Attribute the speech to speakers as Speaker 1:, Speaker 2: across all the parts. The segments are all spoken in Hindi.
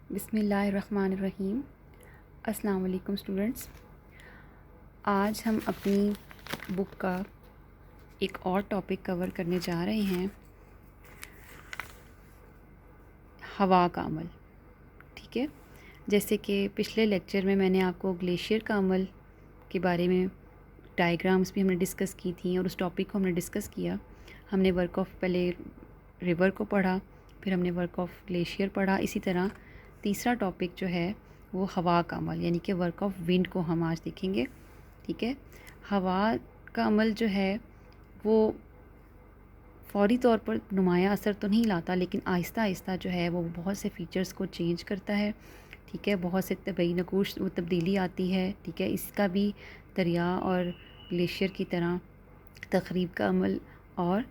Speaker 1: बिस्मिल्लाहिर्रहमानिर्रहीम। अस्सलाम वालेकुम स्टूडेंट्स। आज हम अपनी बुक का एक और टॉपिक कवर करने जा रहे हैं, हवा का अमल। ठीक है, जैसे कि पिछले लेक्चर में मैंने आपको ग्लेशियर का अमल के बारे में डायग्राम्स भी हमने डिस्कस की थी और उस टॉपिक को हमने डिस्कस किया। हमने वर्क ऑफ पहले रिवर को पढ़ा, फिर हमने वर्क ऑफ ग्लेशियर पढ़ा। इसी तरह तीसरा टॉपिक जो है वो हवा का अमल यानी कि वर्क ऑफ विंड को हम आज देखेंगे। ठीक है, हवा का अमल जो है वो फ़ौरी तौर पर नुमाया असर तो नहीं लाता, लेकिन आहिस्ता आहिस्ता जो है वो बहुत से फ़ीचर्स को चेंज करता है। ठीक है, बहुत से तबई नकूश वो तब्दीली आती है। ठीक है, इसका भी दरिया और ग्लेशियर की तरह तख़रीब का अमल और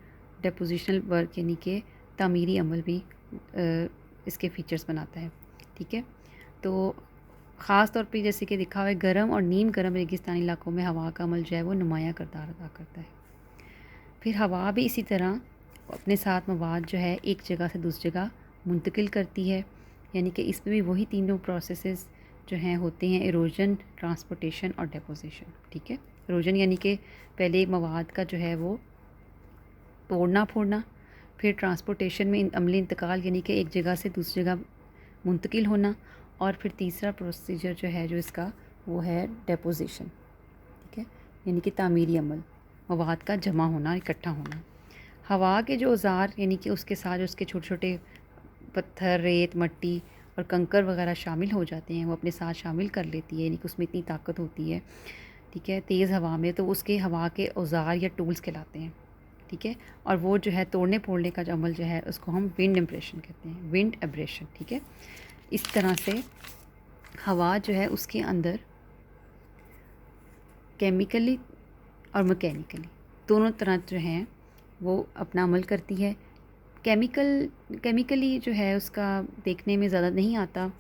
Speaker 1: डेपोजिशनल वर्क यानी कि तामीरी अमल भी इसके फ़ीचर्स बनाता है। ठीक है, तो ख़ास तौर पे जैसे कि दिखा हुआ है, गर्म और नीम गर्म रेगिस्तानी इलाकों में हवा का अमल जो है वो नुमाया किरदार अदा करता है। फिर हवा भी इसी तरह अपने साथ मवाद जो है एक जगह से दूसरी जगह मुंतकिल करती है, यानी कि इसमें भी वही तीनों प्रोसेसेस जो हैं होते हैं, इरोजन, ट्रांसपोर्टेशन और डेपोजिशन। ठीक है, इरोजन यानी कि पहले एक मवाद का जो है वो तोड़ना फोड़ना, फिर ट्रांसपोर्टेशन में अमली इंतकाल यानी कि एक जगह से दूसरी जगह मुंतकिल होना, और फिर तीसरा प्रोसीजर जो है जो इसका वो है डेपोजिशन। ठीक है, यानी कि तामीरी अमल, मवाद का जमा होना, इकट्ठा होना। हवा के जो औज़ार यानी कि उसके साथ जो उसके छोटे छोटे पत्थर, रेत, मिट्टी और कंकर वगैरह शामिल हो जाते हैं, वो अपने साथ शामिल कर लेती है, यानी कि उसमें इतनी ताकत होती है। ठीक है, तेज़ हवा में तो उसके हवा के औज़ार या टूल्स कहलाते हैं। ठीक है, और वो जो है तोड़ने फोड़ने का जो अमल जो है उसको हम विंड इम्प्रेशन कहते हैं, विंड एब्रेशन। ठीक है, इस तरह से हवा जो है उसके अंदर केमिकली और मैकेनिकली दोनों तरह जो हैं वो अपना अमल करती है। केमिकली जो है उसका देखने में ज़्यादा नहीं आता।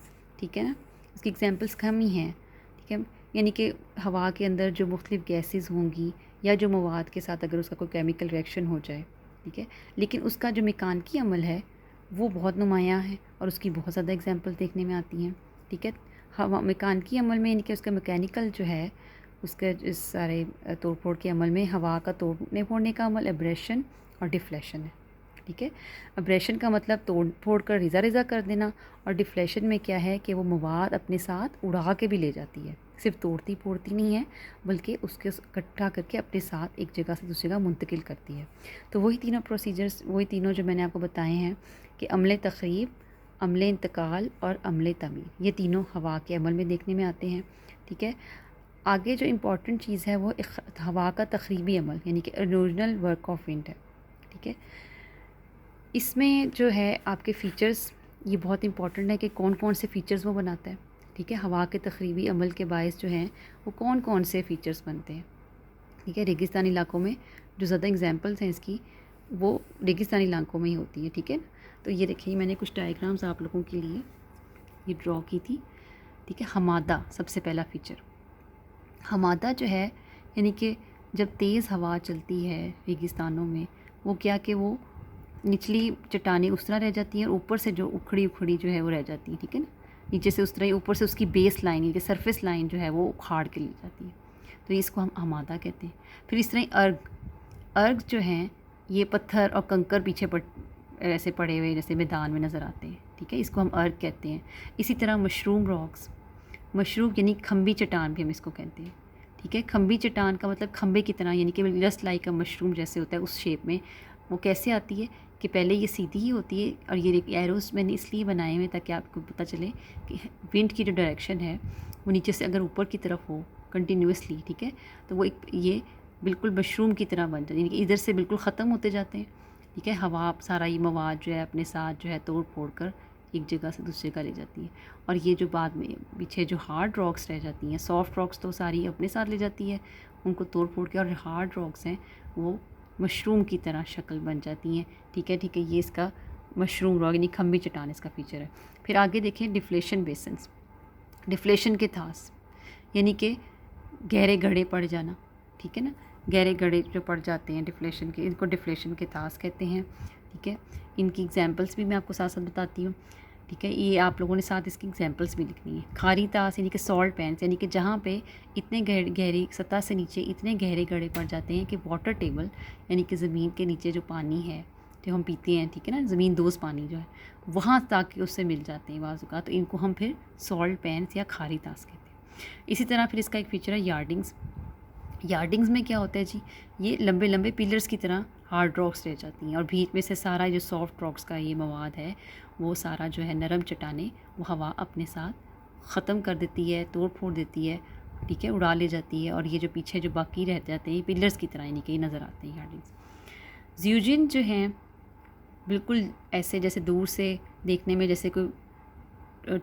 Speaker 1: ठीक है ना, इसकी एग्जांपल्स कम ही हैं। ठीक है, यानी कि हवा के अंदर जो मुख्तलिफ़ गैसेस होंगी या जो मवाद के साथ अगर उसका कोई केमिकल रिएक्शन हो जाए, ठीक है, लेकिन उसका जो मेकानिकी अमल है वो बहुत नुमायाँ है और उसकी बहुत ज़्यादा एग्जांपल देखने में आती हैं। ठीक है, हवा मेकानिकी अमल में यानी कि उसका मैकेनिकल जो है उसके इस सारे तोड़ फोड़ के अमल में हवा का तोड़ने फोड़ने का अमल एब्रेशन और डिफ्लेशन है। ठीक है, एब्रेशन का मतलब तोड़ फोड़ कर रेज़ा रेज़ा कर देना, और डिफ्लेशन में क्या है कि वो मवाद अपने साथ उड़ा के भी ले जाती है, सिर्फ तोड़ती फोड़ती नहीं है बल्कि उसके इकट्ठा करके अपने साथ एक जगह से दूसरी जगह मुंतकिल करती है। तो वही तीनों प्रोसीजर्स, वही तीनों जो मैंने आपको बताए हैं कि अमले तख़रीब, अमले इंतकाल और अमले तमीर, ये तीनों हवा के अमल में देखने में आते हैं। ठीक है, आगे जो इम्पॉर्टेंट चीज़ है वो हवा का तख़रीबी अमल यानी कि ओरिजिनल वर्क ऑफ विंड है। ठीक है, इसमें जो है आपके फ़ीचर्स ये बहुत इंपॉर्टेंट है कि कौन कौन से फ़ीचर्स वो बनाता है। ठीक है, हवा के तख़रीबी अमल के बायस जो हैं वो कौन कौन से फ़ीचर्स बनते हैं। ठीक है, रेगिस्तानी इलाकों में जो ज़्यादा एग्जांपल्स हैं इसकी वो रेगिस्तानी इलाकों में ही होती है। ठीक है, तो ये देखिए मैंने कुछ डायग्राम्स आप लोगों के लिए ये ड्रॉ की थी। ठीक है, हमादा सबसे पहला फ़ीचर। हमादा जो है यानी कि जब तेज़ हवा चलती है रेगिस्तानों में, वो क्या कि वो निचली चट्टानें उस तरह रह जाती हैं और ऊपर से जो उखड़ी उखड़ी जो है वो रह जाती है। ठीक है ना, नीचे से उस तरह ही ऊपर से उसकी बेस लाइन यानी कि सरफेस लाइन जो है वो उखाड़ के ले जाती है, तो इसको हम हमादा कहते हैं। फिर इस तरह ही अर्ग, अर्ग जो हैं ये पत्थर और कंकर पीछे ऐसे पड़े हुए जैसे मैदान में नज़र आते हैं। ठीक है, इसको हम अर्ग कहते हैं। इसी तरह मशरूम रॉक्स, मशरूम यानी खंबी चट्टान भी हम इसको कहते हैं। ठीक है, खंबी चट्टान का मतलब खंबे की तरह यानी कि जस्ट लाइक अ मशरूम जैसे होता है उस शेप में। वो कैसे आती है कि पहले ये सीधी ही होती है, और ये एरोस मैंने इसलिए बनाए हुए ताकि आपको पता चले कि विंड की जो डायरेक्शन है वो नीचे से अगर ऊपर की तरफ हो कंटिन्यूसली, ठीक है, तो वो एक ये बिल्कुल मशरूम की तरह बन जाती है, यानी कि इधर से बिल्कुल ख़त्म होते जाते हैं। ठीक है, हवा सारा ये मवाद जो है अपने साथ जो है तोड़ फोड़ कर एक जगह से दूसरी जगह ले जाती है, और ये जो बाद में पीछे जो हार्ड रॉक्स रह जाती हैं, सॉफ्ट रॉक्स तो सारी अपने साथ ले जाती है उनको तोड़ फोड़ के, और हार्ड रॉक्स हैं वो मशरूम की तरह शक्ल बन जाती हैं। ठीक है, ये इसका मशरूम रॉक यानी खंबी चट्टान इसका फीचर है। फिर आगे देखें डिफ्लेशन बेसन्स, डिफ्लेशन के थास यानी कि गहरे गड्ढे पड़ जाना। ठीक है ना, गहरे गड्ढे जो पड़ जाते हैं डिफ्लेशन के, इनको डिफ्लेशन के थास कहते हैं। ठीक है, इनकी एग्जांपल्स भी मैं आपको साथ साथ बताती हूँ। ठीक है। ये आप लोगों ने साथ इसकी एग्जांपल्स भी लिखनी है। खारी तास यानी कि सॉल्ट पैंस, यानी कि जहाँ पे इतने गहरी सतह से नीचे इतने गहरे गड्ढे पड़ जाते हैं कि वाटर टेबल यानी कि ज़मीन के नीचे जो पानी है जो हम पीते हैं, ठीक है ना, ज़मीन दोज़ पानी जो है वहाँ ताकि उससे मिल जाते हैं बाज़ औक़ात, तो इनको हम फिर सॉल्ट पैंस या खारी तास कहते हैं। इसी तरह फिर इसका एक फीचर है यार्डिंग्स। यार्डिंग्स में क्या होता है जी, ये लंबे लंबे पिलर्स की तरह हार्ड रॉक्स रह जाती हैं और बीच में से सारा जो सॉफ्ट रॉक्स का ये मवाद है वो सारा जो है नरम चट्टानें वो हवा अपने साथ ख़त्म कर देती है, तोड़ फोड़ देती है, ठीक है, उड़ा ले जाती है। और ये जो पीछे जो बाकी रह जाते हैं पिलर्स की तरह यानी कि नज़र आते हैं यार्डिंग्स। ज़्यूजिन जो हैं बिल्कुल ऐसे जैसे दूर से देखने में जैसे कोई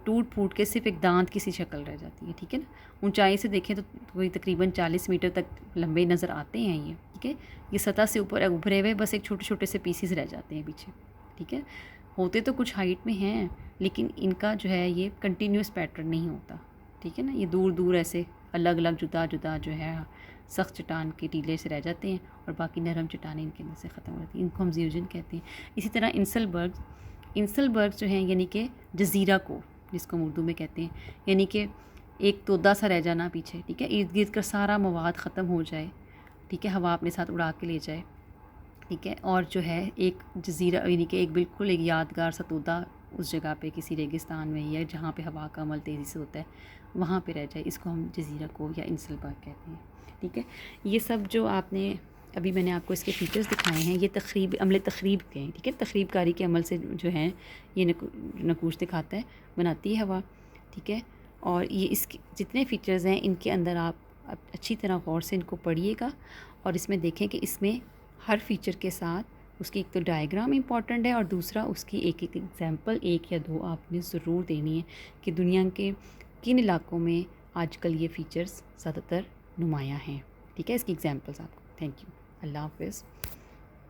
Speaker 1: टूट फूट के सिर्फ एक दांत की सी शक्ल रह जाती है, ठीक है ना। ऊंचाई से देखें तो कोई तकरीबन 40 मीटर तक लंबे नज़र आते हैं ये, ठीक है। ये सतह से ऊपर उभरे हुए बस एक छोटे छोटे से पीसीस रह जाते हैं पीछे, ठीक है। होते तो कुछ हाइट में हैं लेकिन इनका जो है ये कंटिन्यूस पैटर्न नहीं होता, ठीक है ना। ये दूर दूर ऐसे अलग अलग जुदा जुदा जो है सख्त चट्टान के टीले से रह जाते हैं और बाकी नरम चट्टानें इनके अंदर से ख़त्म हो जाती हैं। इनको हम ज़्यूजिन कहते हैं। इसी तरह इंसलबर्ग जो हैं यानी कि जज़ीरा को जिसको हम उर्दू में कहते हैं, यानी कि एक तोदा सा रह जाना पीछे, ठीक है, इर्द गिर्द का सारा मवाद ख़त्म हो जाए, ठीक है, हवा अपने साथ उड़ा के ले जाए, ठीक है। और जो है एक जज़ीरा यानी कि एक बिल्कुल एक यादगार सा तोदा उस जगह पे किसी रेगिस्तान में या जहाँ पे हवा का अमल तेज़ी से होता है वहाँ पे रह जाए, इसको हम जज़ीरा को या इंसलबर्ग कहते हैं, ठीक है। ये सब जो आपने अभी मैंने आपको इसके फ़ीचर्स दिखाए हैं ये अमल तख़रीब के हैं, ठीक है। तख़रीब कारी के अमल से जो है ये नकूश दिखाता है, बनाती है हवा, ठीक है। और ये इसके जितने फ़ीचर्स हैं इनके अंदर आप अच्छी तरह गौर से इनको पढ़िएगा और इसमें देखें कि इसमें हर फीचर के साथ उसकी एक तो डायग्राम इम्पॉर्टेंट है और दूसरा उसकी एक एक एग्जांपल एक या दो आपने ज़रूर देनी है कि दुनिया के किन इलाकों में आजकल ये फ़ीचर्स ज़्यादातर नुमायाँ हैं, ठीक है। इसकी एग्जांपल्स आपको। Thank you. अल्लाह हाफ़िज़।